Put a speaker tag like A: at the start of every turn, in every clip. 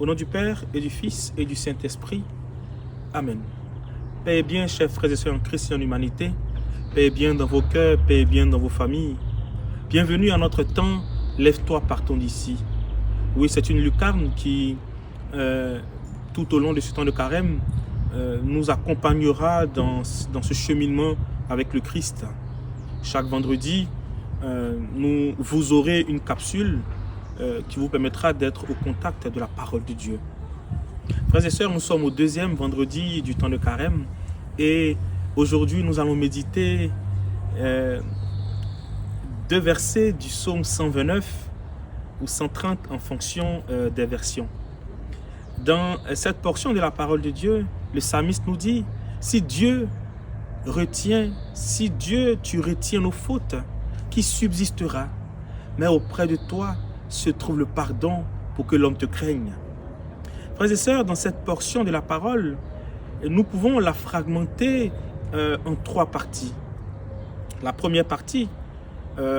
A: Au nom du Père et du Fils et du Saint-Esprit. Amen. Paix bien, chers frères et sœurs en Christ et en humanité. Paix bien dans vos cœurs, paix bien dans vos familles. Bienvenue à notre temps, lève-toi, partons d'ici. Oui, c'est une lucarne qui, tout au long de ce temps de carême, nous accompagnera dans ce cheminement avec le Christ. Chaque vendredi, vous aurez une capsule qui vous permettra d'être au contact de la parole de Dieu. Frères et sœurs, nous sommes au deuxième vendredi du temps de carême et aujourd'hui nous allons méditer deux versets du psaume 129 ou 130 en fonction des versions. Dans cette portion de la parole de Dieu, le psalmiste nous dit: si Dieu tu retiens nos fautes, qui subsistera? Mais auprès de toi se trouve le pardon pour que l'homme te craigne. Frères et sœurs, dans cette portion de la parole, nous pouvons la fragmenter en trois parties. La première partie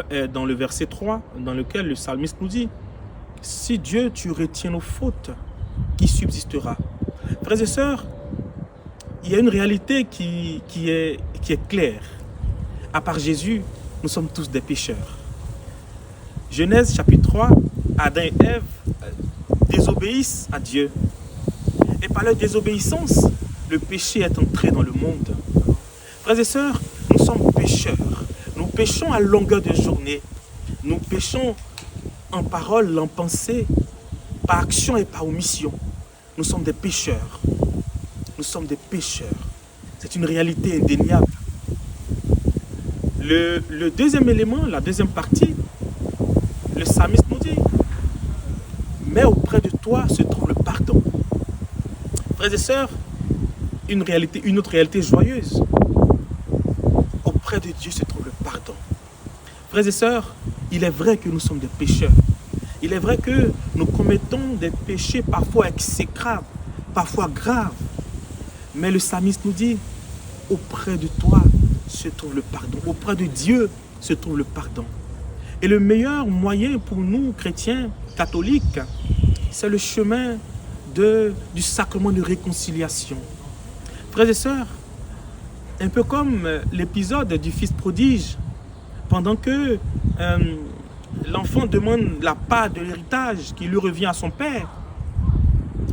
A: est dans le verset 3, dans lequel le psalmiste nous dit: si Dieu tu retiens nos fautes, qui subsistera? Frères et sœurs, il y a une réalité qui est claire. À part Jésus, nous sommes tous des pécheurs. Genèse chapitre 3, Adam et Ève désobéissent à Dieu. Et par leur désobéissance, le péché est entré dans le monde. Frères et sœurs, nous sommes pécheurs. Nous péchons à longueur de journée. Nous péchons en parole, en pensée, par action et par omission. Nous sommes des pécheurs. Nous sommes des pécheurs. C'est une réalité indéniable. Le deuxième élément, la deuxième partie, le psalmiste nous dit: mais auprès de toi se trouve le pardon. Frères et sœurs, une autre réalité joyeuse. Auprès de Dieu se trouve le pardon. Frères et sœurs, il est vrai que nous sommes des pécheurs. Il est vrai que nous commettons des péchés parfois exécrables, parfois graves. Mais le psalmiste nous dit: auprès de toi se trouve le pardon. Auprès de Dieu se trouve le pardon. Et le meilleur moyen pour nous, chrétiens, catholiques, c'est le chemin du sacrement de réconciliation. Frères et sœurs, un peu comme l'épisode du fils prodige, pendant que l'enfant demande la part de l'héritage qui lui revient à son père,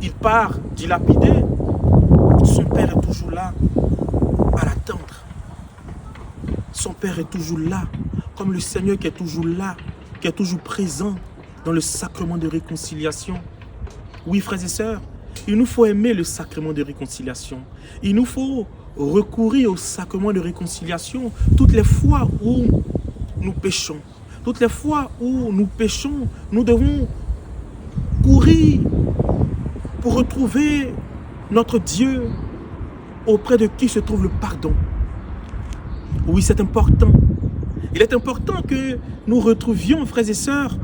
A: il part dilapider, son père est toujours là à l'attendre. Son père est toujours là, comme le Seigneur qui est toujours là, qui est toujours présent dans le sacrement de réconciliation. Oui, frères et sœurs, il nous faut aimer le sacrement de réconciliation. Il nous faut recourir au sacrement de réconciliation toutes les fois où nous péchons. Toutes les fois où nous péchons, nous devons courir pour retrouver notre Dieu auprès de qui se trouve le pardon. Oui, c'est important. Il est important que nous retrouvions, frères et sœurs,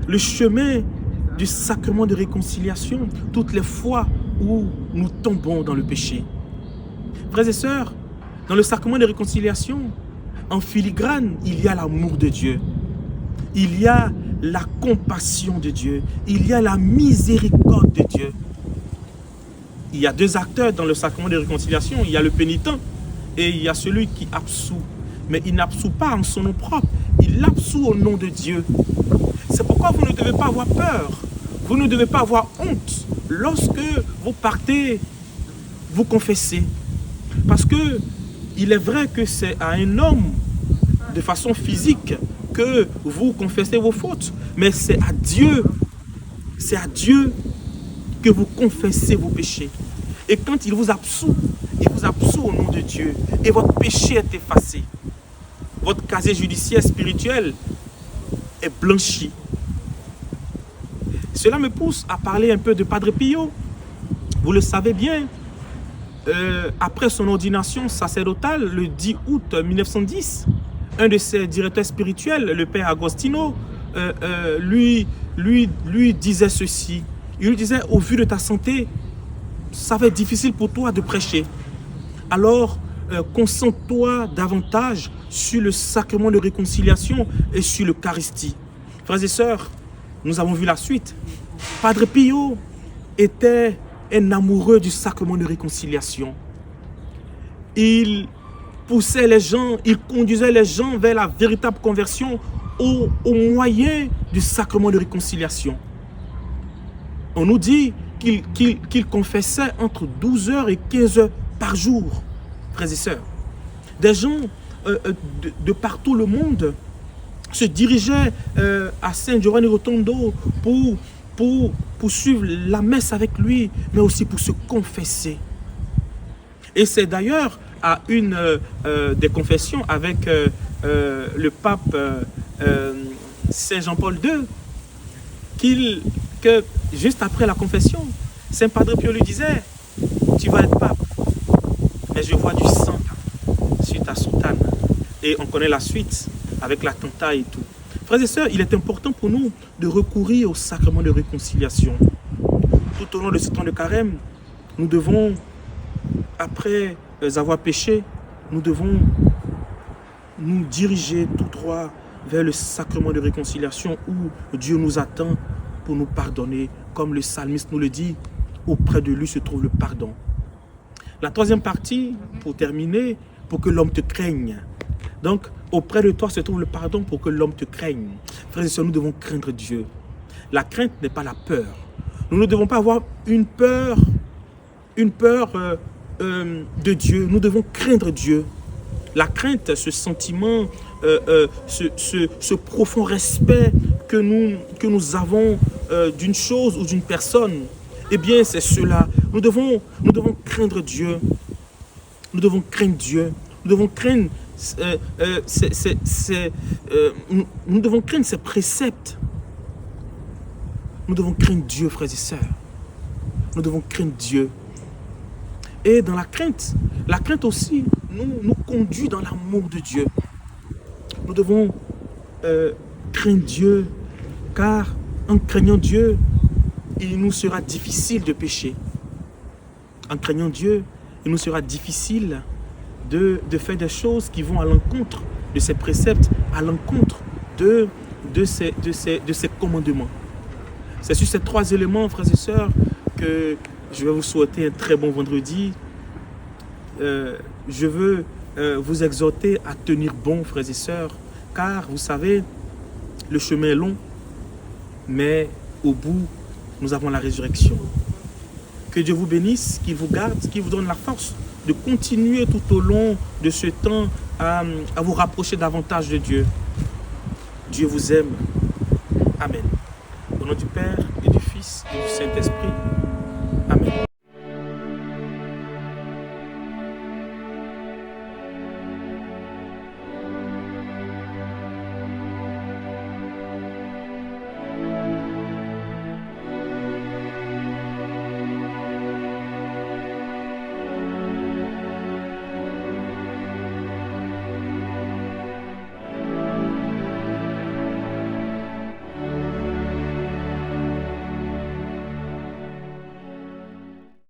A: le chemin du sacrement de réconciliation toutes les fois où nous tombons dans le péché. Frères et sœurs, dans le sacrement de réconciliation, en filigrane, il y a l'amour de Dieu. Il y a la compassion de Dieu. Il y a la miséricorde de Dieu. Il y a deux acteurs dans le sacrement de réconciliation. Il y a le pénitent et il y a celui qui absout. Mais il n'absout pas en son nom propre. Il absout au nom de Dieu. C'est pourquoi vous ne devez pas avoir peur. Vous ne devez pas avoir honte lorsque vous partez vous confesser. Parce que il est vrai que c'est à un homme de façon physique que vous confessez vos fautes. Mais c'est à Dieu que vous confessez vos péchés. Et quand il vous absout au nom de Dieu. Et votre péché est effacé. Votre casier judiciaire spirituel est blanchi. Cela me pousse à parler un peu de Padre Pio. Vous le savez bien, après son ordination sacerdotale le 10 août 1910, un de ses directeurs spirituels, le père Agostino, lui disait ceci. Il lui disait: au vu de ta santé, ça va être difficile pour toi de prêcher. Alors, concentre-toi davantage sur le sacrement de réconciliation et sur l'Eucharistie. Frères et sœurs, nous avons vu la suite. Padre Pio était un amoureux du sacrement de réconciliation. Il poussait les gens, il conduisait les gens vers la véritable conversion au moyen du sacrement de réconciliation. On nous dit qu'il confessait entre 12 heures et 15 heures par jour, frères et sœurs. Des gens de partout le monde se dirigeaient à San Giovanni Rotondo pour suivre la messe avec lui, mais aussi pour se confesser. Et c'est d'ailleurs à une des confessions avec le pape Saint Jean-Paul II que juste après la confession, Saint Padre Pio lui disait « Tu vas être pape, mais je vois du sang sur ta soutane. » Et on connaît la suite avec l'attentat et tout. Frères et sœurs, il est important pour nous de recourir au sacrement de réconciliation. Tout au long de ce temps de carême, nous devons, après avoir péché, nous devons nous diriger tout droit vers le sacrement de réconciliation où Dieu nous attend pour nous pardonner. Comme le psalmiste nous le dit, auprès de lui se trouve le pardon. La troisième partie, pour terminer, pour que l'homme te craigne. Donc, auprès de toi se trouve le pardon pour que l'homme te craigne. Frères et sœurs, nous devons craindre Dieu. La crainte n'est pas la peur. Nous ne devons pas avoir une peur de Dieu. Nous devons craindre Dieu. La crainte, ce sentiment, ce profond respect que nous avons d'une chose ou d'une personne, eh bien, c'est cela. Nous devons craindre Dieu. Nous devons craindre Dieu. Nous devons craindre nous devons craindre ses préceptes. Nous devons craindre Dieu, frères et sœurs. Nous devons craindre Dieu. Et dans la crainte aussi nous conduit dans l'amour de Dieu. Nous devons craindre Dieu, car en craignant Dieu, il nous sera difficile de pécher. En craignant Dieu, il nous sera difficile de faire des choses qui vont à l'encontre de ses préceptes, à l'encontre de ses commandements. C'est sur ces trois éléments, frères et sœurs, que je vais vous souhaiter un très bon vendredi. Je veux vous exhorter à tenir bon, frères et sœurs, car vous savez, le chemin est long, mais au bout, nous avons la résurrection. Que Dieu vous bénisse, qu'il vous garde, qu'il vous donne la force de continuer tout au long de ce temps à vous rapprocher davantage de Dieu. Dieu vous aime. Amen. Au nom du Père et du Fils et du Saint-Esprit.